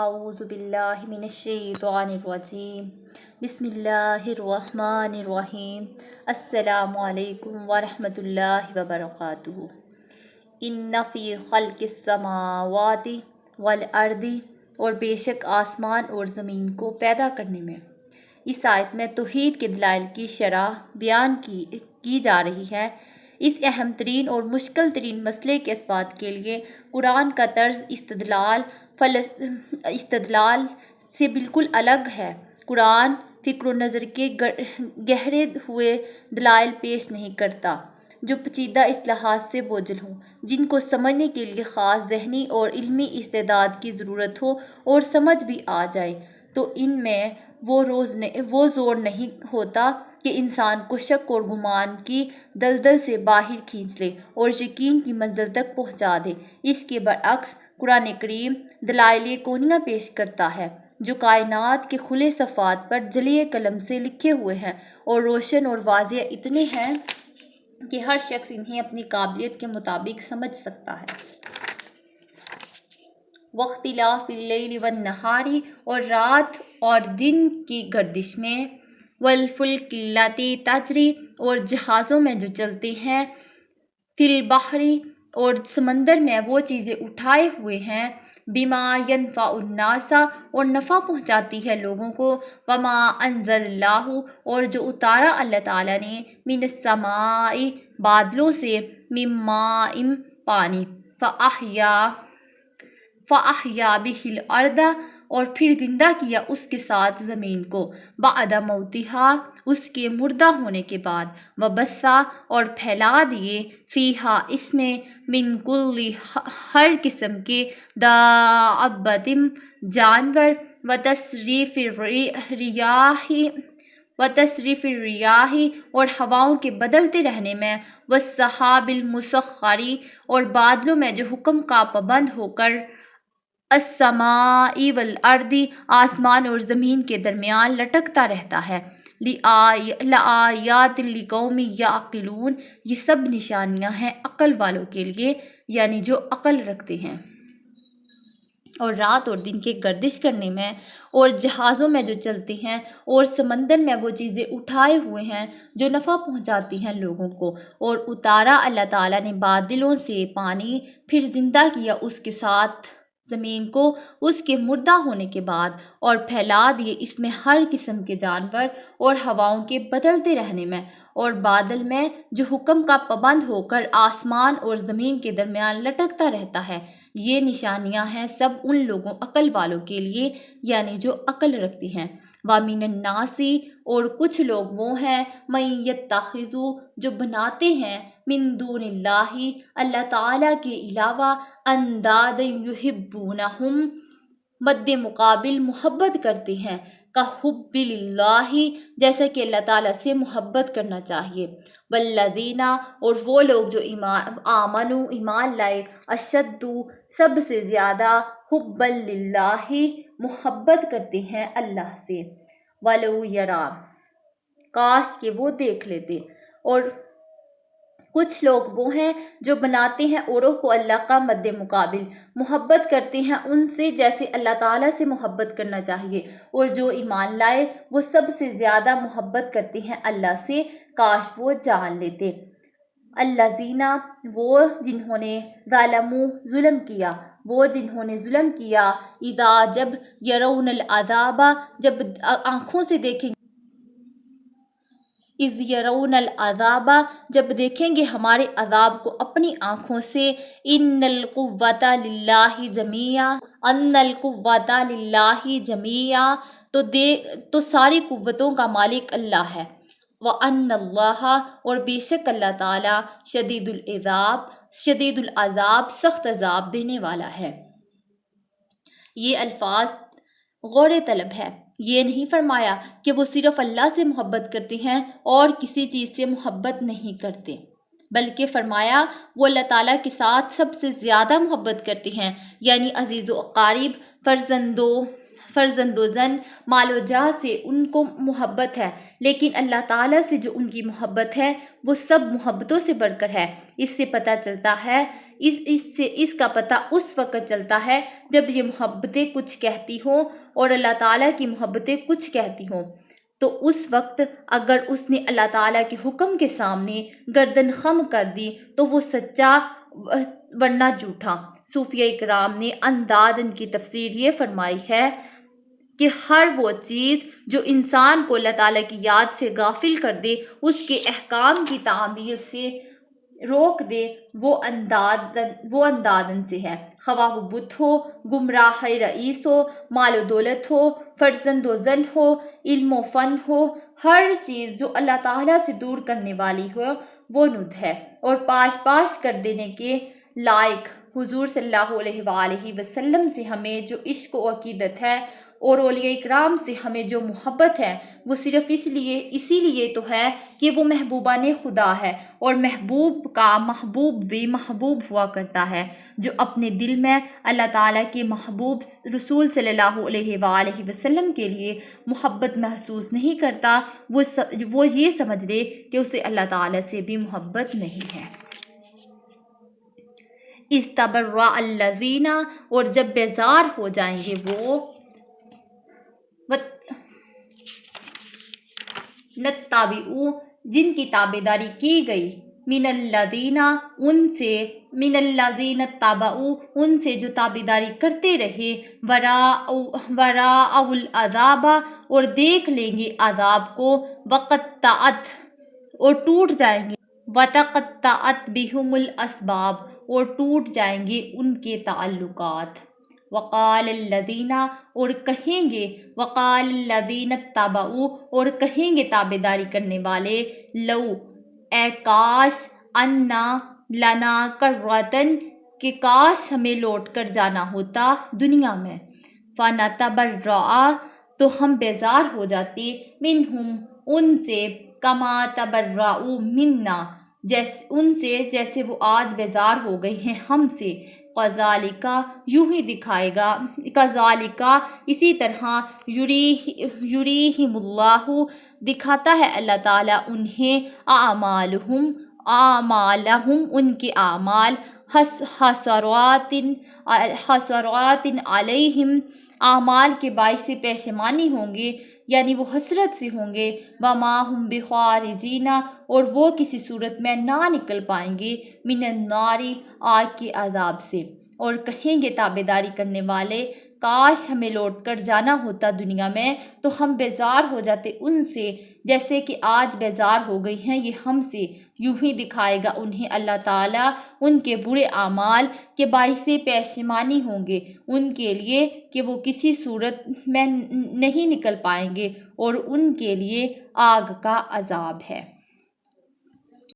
اعوذ باللہ من الشیطان الرجیم بسم اللہ الرحمن الرحیم السلام علیکم ورحمۃ اللہ وبرکاتہ۔ ان فی خلق السماوات والارض، اور بے شک آسمان اور زمین کو پیدا کرنے میں۔ اس آیت میں توحید کے دلائل کی شرح بیان کی جا رہی ہے۔ اس اہم ترین اور مشکل ترین مسئلے کے اثبات کے لیے قرآن کا طرز استدلال سے بالکل الگ ہے۔ قرآن فکر و نظر کے گہرے ہوئے دلائل پیش نہیں کرتا جو پیچیدہ اصطلاحات سے بوجھل ہوں، جن کو سمجھنے کے لیے خاص ذہنی اور علمی استعداد کی ضرورت ہو، اور سمجھ بھی آ جائے تو ان میں وہ زور نہیں ہوتا کہ انسان کو شک اور گمان کی دلدل سے باہر کھینچ لے اور یقین کی منزل تک پہنچا دے۔ اس کے برعکس قرآن کریم دلائل کونیہ پیش کرتا ہے جو کائنات کے کھلے صفحات پر جلی قلم سے لکھے ہوئے ہیں، اور روشن اور واضح اتنے ہیں کہ ہر شخص انہیں اپنی قابلیت کے مطابق سمجھ سکتا ہے۔ واختلاف اللیل والنہار، اور رات اور دن کی گردش میں۔ والفلک اللاتی تجری، اور جہازوں میں جو چلتے ہیں۔ فی البحر، اور سمندر میں وہ چیزیں اٹھائے ہوئے ہیں۔ بما ینفع الناس، اور نفع پہنچاتی ہے لوگوں کو۔ وما انزل اللہ، اور جو اتارا اللہ تعالیٰ نے۔ من السماء، بادلوں سے۔ من ماء، پانی۔ فاحیا بہ الارض، اور پھر زندہ کیا اس کے ساتھ زمین کو۔ بعد موتها، اس کے مردہ ہونے کے بعد۔ وبث، اور پھیلا دیے۔ فیہا، اس میں۔ من کل، ہر قسم کے۔ دابۃ، جانور۔ وتصریف الریاح، اور ہواؤں کے بدلتے رہنے میں۔ والسحاب المسخر، اور بادلوں میں جو حکم کا پابند ہو کر۔ السماء والارض، آسمان اور زمین کے درمیان لٹکتا رہتا ہے۔ لآیات لقوم یعقلون، یہ سب نشانیاں ہیں عقل والوں کے لیے، یعنی جو عقل رکھتے ہیں۔ اور رات اور دن کے گردش کرنے میں، اور جہازوں میں جو چلتے ہیں، اور سمندر میں وہ چیزیں اٹھائے ہوئے ہیں جو نفع پہنچاتی ہیں لوگوں کو۔ اور اتارا اللہ تعالیٰ نے بادلوں سے پانی، پھر زندہ کیا اس کے ساتھ زمین کو اس کے مردہ ہونے کے بعد، اور پھیلا دیے اس میں ہر قسم کے جانور، اور ہواؤں کے بدلتے رہنے میں، اور بادل میں جو حکم کا پابند ہو کر آسمان اور زمین کے درمیان لٹکتا رہتا ہے۔ یہ نشانیاں ہیں سب ان لوگوں عقل والوں کے لیے، یعنی جو عقل رکھتے ہیں۔ وَمِنَ النَّاسِ، اور کچھ لوگ وہ ہیں۔ مَن یتخذ، جو بناتے ہیں۔ من دون اللہ، اللہ تعالیٰ کے علاوہ۔ اندادا یحبونہم، مد مقابل محبت کرتے ہیں۔ کحب اللہ، جیسا کہ اللہ تعالیٰ سے محبت کرنا چاہیے۔ والذین، اور وہ لوگ جو آمنوا، ایمان لائے۔ اشد، سب سے زیادہ۔ حبا للہ، محبت کرتے ہیں اللہ سے۔ ولو یری، کاش کہ وہ دیکھ لیتے۔ اور کچھ لوگ وہ ہیں جو بناتے ہیں اوروں کو اللہ کا مد مقابل، محبت کرتے ہیں ان سے جیسے اللہ تعالیٰ سے محبت کرنا چاہیے، اور جو ایمان لائے وہ سب سے زیادہ محبت کرتے ہیں اللہ سے، کاش وہ جان لیتے۔ الذین، وہ جنہوں نے ظلموا، ظلم کیا۔ وہ جنہوں نے ظلم کیا۔ اذا، جب یرون العذاب، جب آنکھوں سے دیکھیں گے۔ اذ یرون العذاب، جب دیکھیں گے ہمارے عذاب کو اپنی آنکھوں سے۔ ان القوۃ للہ جمیعا، ان القوۃ للہ جمیعا، تو ساری قوتوں کا مالک اللہ ہے۔ وَأَنَّ اللَّهَ، اور بے شک اللہ تعالیٰ۔ شدید العذاب، سخت عذاب دینے والا ہے۔ یہ الفاظ غور طلب ہے۔ یہ نہیں فرمایا کہ وہ صرف اللہ سے محبت کرتے ہیں اور کسی چیز سے محبت نہیں کرتے، بلکہ فرمایا وہ اللہ تعالیٰ کے ساتھ سب سے زیادہ محبت کرتے ہیں، یعنی عزیز و اقارب، فرزند و زن مال و جاہ سے ان کو محبت ہے، لیکن اللہ تعالیٰ سے جو ان کی محبت ہے وہ سب محبتوں سے بڑھ کر ہے۔ اس سے پتہ چلتا ہے اس کا پتہ اس وقت چلتا ہے جب یہ محبتیں کچھ کہتی ہوں اور اللہ تعالیٰ کی محبتیں کچھ کہتی ہوں، تو اس وقت اگر اس نے اللہ تعالیٰ کے حکم کے سامنے گردن خم کر دی تو وہ سچا ورنہ جھوٹا۔ صوفیہ اکرام نے اندادن کی تفسیر یہ فرمائی ہے کہ ہر وہ چیز جو انسان کو اللہ تعالیٰ کی یاد سے غافل کر دے، اس کے احکام کی تعمیل سے روک دے، وہ اندادن سے ہے، خواہ وہ بت ہو، گمراہ رئیس ہو، مال و دولت ہو، فرزند و زن ہو، علم و فن ہو، ہر چیز جو اللہ تعالیٰ سے دور کرنے والی ہو وہ ند ہے اور پاش کر دینے کے لائق۔ حضور صلی اللہ علیہ وآلہ وسلم سے ہمیں جو عشق و عقیدت ہے اور اولیاء اکرام سے ہمیں جو محبت ہے وہ صرف اسی لیے تو ہے کہ وہ محبوبان خدا ہے، اور محبوب کا محبوب بھی محبوب ہوا کرتا ہے۔ جو اپنے دل میں اللہ تعالیٰ کے محبوب رسول صلی اللہ علیہ وآلہ وسلم کے لیے محبت محسوس نہیں کرتا، وہ یہ سمجھ لے کہ اسے اللہ تعالیٰ سے بھی محبت نہیں ہے۔ استبرأ الذین، اور جب بیزار ہو جائیں گے وہ، نتبعوا، جن کی تابعداری کی گئی، من الذین، ان سے، من الذین اتبعوا، ان سے جو تابعداری کرتے رہے، ورأوا العذاب، اور دیکھ لیں گے عذاب کو، وقطعت، اور ٹوٹ جائیں گے، وتقطعت بہم الاسباب، اور ٹوٹ جائیں گے ان کے تعلقات۔ وقال الذین، اور کہیں گے، وقال الذین اتبعوا، اور کہیں گے تابعداری کرنے والے، لو، اے کاش، انا لنا کرۃ، کہ کاش ہمیں لوٹ کر جانا ہوتا دنیا میں، فنتبرأ، تو ہم بیزار ہو جاتے، منہم، ان سے، کما تبرؤوا منا، ان سے جیسے وہ آج بیزار ہو گئے ہیں ہم سے، کذالک، یوں ہی دکھائے گا، کذالک، اسی طرح، یریہم اللہ، دکھاتا ہے اللہ تعالیٰ انہیں، اعمالہم، ان کے اعمال، حسرات علیہم، اعمال کے باعث پشیمانی ہوں گے، یعنی وہ حسرت سے ہوں گے، وما ہم بخارجین، اور وہ کسی صورت میں نہ نکل پائیں گے، من النار، آگ کے عذاب سے۔ اور کہیں گے تابعداری کرنے والے، کاش ہمیں لوٹ کر جانا ہوتا دنیا میں تو ہم بیزار ہو جاتے ان سے جیسے کہ آج بیزار ہو گئی ہیں یہ ہم سے، یوں ہی دکھائے گا انہیں اللہ تعالیٰ ان کے برے اعمال کے باعث پشیمانی ہوں گے ان کے لیے کہ وہ کسی صورت میں نہیں نکل پائیں گے، اور ان کے لیے آگ کا عذاب ہے۔